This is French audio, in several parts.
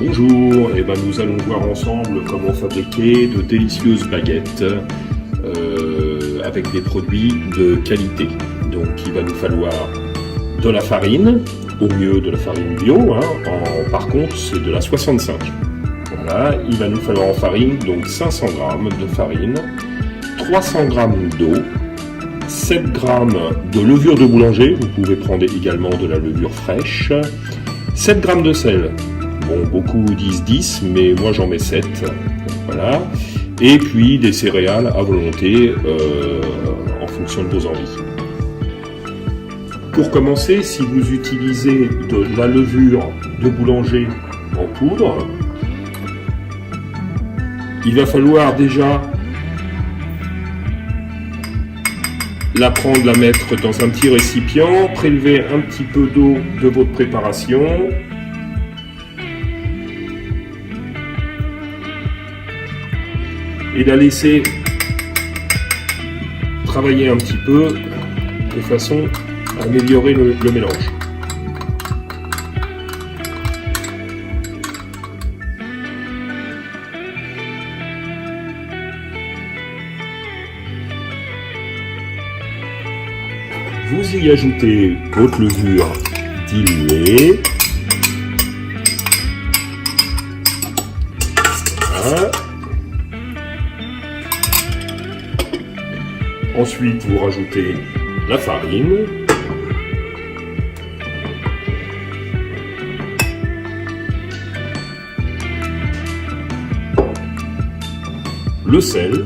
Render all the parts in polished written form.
Bonjour, et nous allons voir ensemble comment fabriquer de délicieuses baguettes avec des produits de qualité. Donc il va nous falloir de la farine, au mieux de la farine bio, par contre c'est de la 65. Voilà, il va nous falloir en farine donc 500 g de farine, 300 g d'eau, 7 g de levure de boulanger, vous pouvez prendre également de la levure fraîche, 7 g de sel. Bon, beaucoup disent 10, mais moi j'en mets 7. Voilà. Et puis des céréales à volonté en fonction de vos envies. Pour commencer, si vous utilisez de la levure de boulanger en poudre, il va falloir déjà la prendre, la mettre dans un petit récipient, prélever un petit peu d'eau de votre préparation. Et la laisser travailler un petit peu de façon à améliorer le mélange. Vous y ajoutez votre levure diluée. Voilà. Ensuite, vous rajoutez la farine, le sel.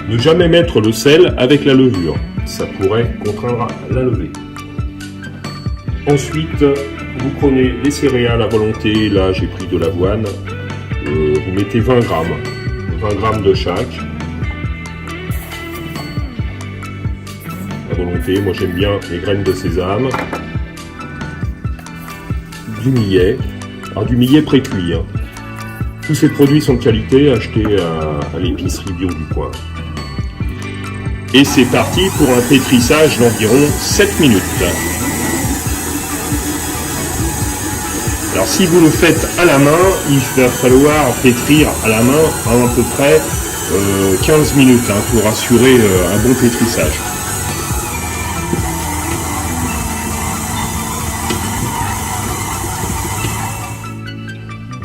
Ne jamais mettre le sel avec la levure, ça pourrait contraindre à la lever. Ensuite, vous prenez les céréales à volonté, là j'ai pris de l'avoine, vous mettez 20 g. 20 g de chaque. À volonté, moi j'aime bien les graines de sésame. Du millet. Alors du millet pré-cuit. Tous ces produits sont de qualité, achetés à l'épicerie bio du coin. Et c'est parti pour un pétrissage d'environ 7 minutes. Alors si vous le faites à la main, il va falloir pétrir à la main à peu près 15 minutes pour assurer un bon pétrissage.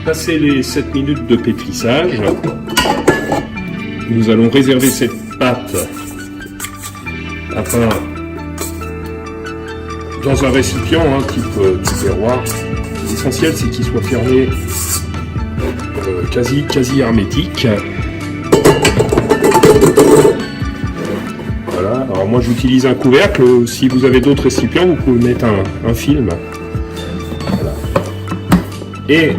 Passé les 7 minutes de pétrissage, nous allons réserver cette pâte dans un récipient type terroir. L'essentiel c'est qu'il soit fermé quasi hermétique. Voilà, alors moi j'utilise un couvercle, si vous avez d'autres récipients vous pouvez mettre un film. Voilà. Et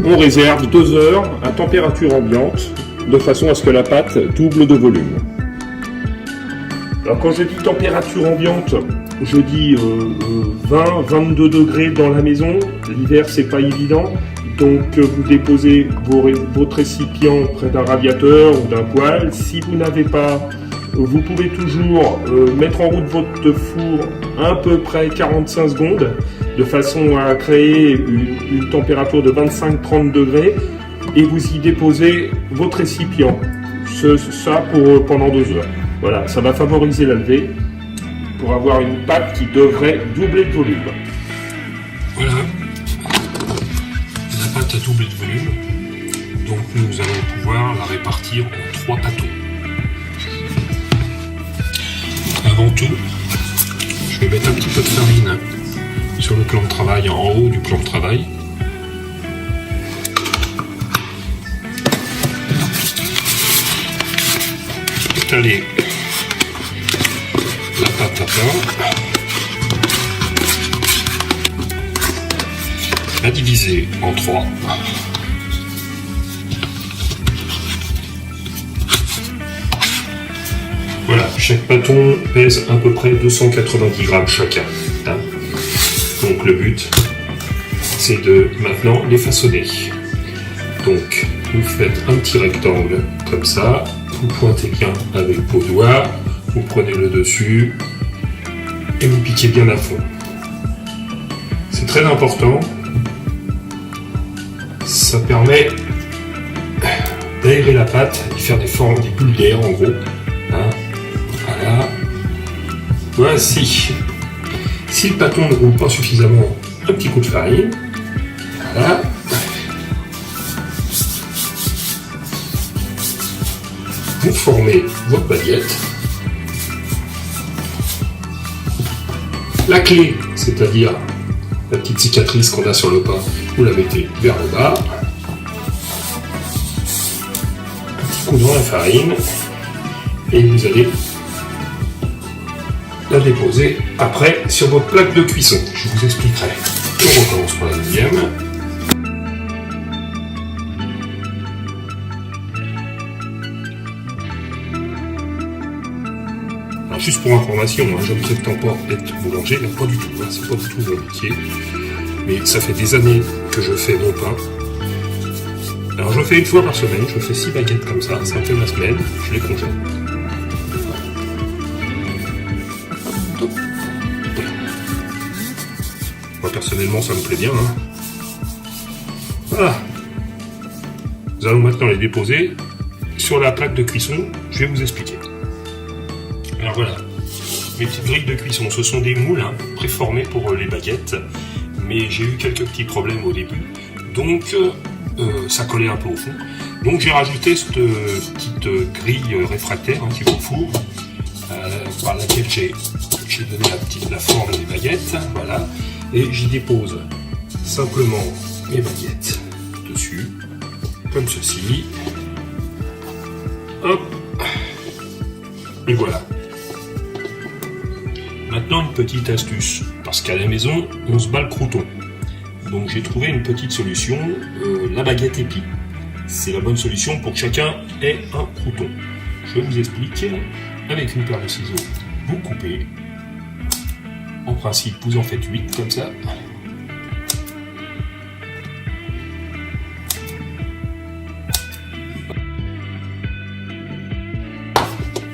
on réserve 2 heures à température ambiante de façon à ce que la pâte double de volume. Alors quand je dis température ambiante, je dis 20-22 degrés dans la maison. L'hiver c'est pas évident, donc vous déposez votre récipient près d'un radiateur ou d'un poêle. Si vous n'avez pas, vous pouvez toujours mettre en route votre four à peu près 45 secondes de façon à créer une température de 25-30 degrés et vous y déposez votre récipient. Ça pendant 2 heures. Voilà, ça va favoriser la levée pour avoir une pâte qui devrait doubler de volume. Voilà, la pâte a doublé de volume, donc nous allons pouvoir la répartir en 3 pâteaux. Avant tout, je vais mettre un petit peu de farine sur le plan de travail, en haut du plan de travail. Étaler la pâte à pain, la diviser en 3. Voilà, chaque bâton pèse à peu près 290 g chacun. Donc le but, c'est de maintenant les façonner. Donc vous faites un petit rectangle comme ça, vous pointez bien avec vos doigts, vous prenez le dessus et vous piquez bien à fond. C'est très important. Ça permet d'aérer la pâte et de faire des formes, des bulles d'air en gros. Hein, voilà. Voici. Si le pâton ne roule pas suffisamment, un petit coup de farine. Voilà. Vous formez votre baguette. La clé, c'est-à-dire la petite cicatrice qu'on a sur le pain, vous la mettez vers le bas. Petit coup dans la farine. Et vous allez la déposer après sur votre plaque de cuisson. Je vous expliquerai. On recommence pour la deuxième. Alors juste pour information, je ne prétends pas être boulanger, pas du tout, c'est pas du tout mon métier. Mais ça fait des années que je fais mon pain. Alors je le fais une fois par semaine, je fais 6 baguettes comme ça me fait ma semaine, je les congèle. Moi personnellement ça me plaît bien. Voilà. Nous allons maintenant les déposer sur la plaque de cuisson, je vais vous expliquer. Alors voilà, mes petites grilles de cuisson, ce sont des moules préformés pour les baguettes, mais j'ai eu quelques petits problèmes au début, donc ça collait un peu au fond. Donc j'ai rajouté cette petite grille réfractaire qui va au four, par laquelle j'ai donné la forme des baguettes, voilà, et j'y dépose simplement mes baguettes dessus, comme ceci. Hop, et voilà. Maintenant une petite astuce, parce qu'à la maison on se bat le crouton. Donc j'ai trouvé une petite solution, la baguette épi. C'est la bonne solution pour que chacun ait un crouton. Je vous explique, avec une paire de ciseaux, vous coupez. En principe vous en faites 8 comme ça.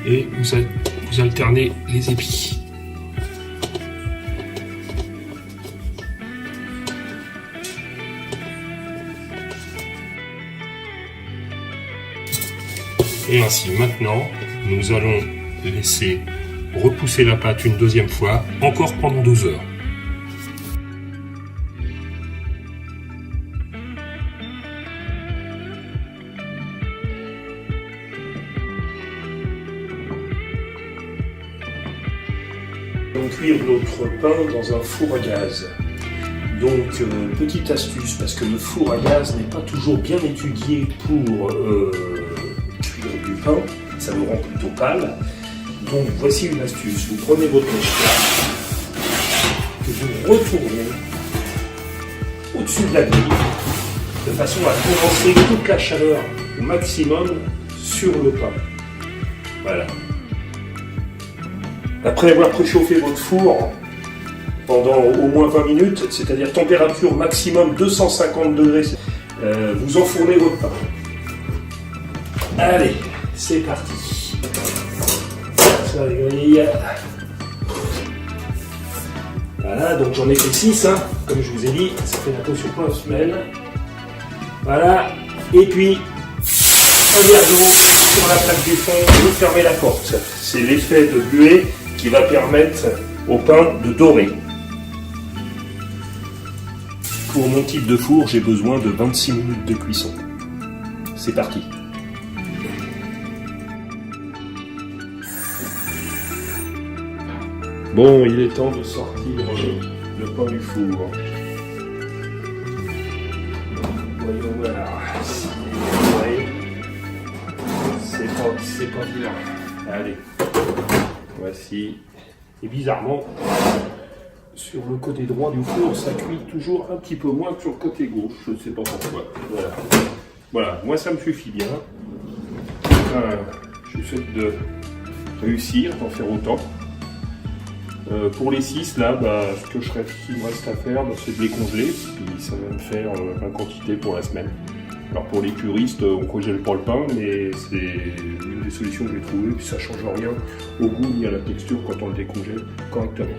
Et vous alternez les épis. Et ainsi, maintenant, nous allons laisser repousser la pâte une deuxième fois, encore pendant 2 heures. Nous allons cuire notre pain dans un four à gaz. Donc, petite astuce, parce que le four à gaz n'est pas toujours bien étudié pour du pain, ça le rend plutôt pâle. Donc voici une astuce, vous prenez votre mèche que vous retournez au-dessus de la grille de façon à condenser toute la chaleur au maximum sur le pain. Voilà. Après avoir préchauffé votre four pendant au moins 20 minutes, c'est-à-dire température maximum 250 degrés, vous enfournez votre pain. Allez, c'est parti. Ça grille. Voilà, donc j'en ai fait 6, comme je vous ai dit, ça fait la potion pour la semaine. Voilà, et puis un verre d'eau sur la plaque du fond, vous fermez la porte. C'est l'effet de buée qui va permettre au pain de dorer. Pour mon type de four, j'ai besoin de 26 minutes de cuisson. C'est parti. Bon, il est temps de sortir le pain du four. Voyons voir. C'est pas vilain. Allez, voici. Et bizarrement, sur le côté droit du four, ça cuit toujours un petit peu moins que sur le côté gauche. Je ne sais pas pourquoi. Voilà, moi ça me suffit bien. Je vous souhaite de réussir, d'en faire autant. Pour les 6, là, ce qu'il me reste à faire, c'est de les congeler, puis ça va me faire la quantité pour la semaine. Alors pour les puristes, on congèle pas le pain, mais c'est une des solutions que j'ai trouvées, puis ça change rien au goût ni à la texture quand on le décongèle correctement.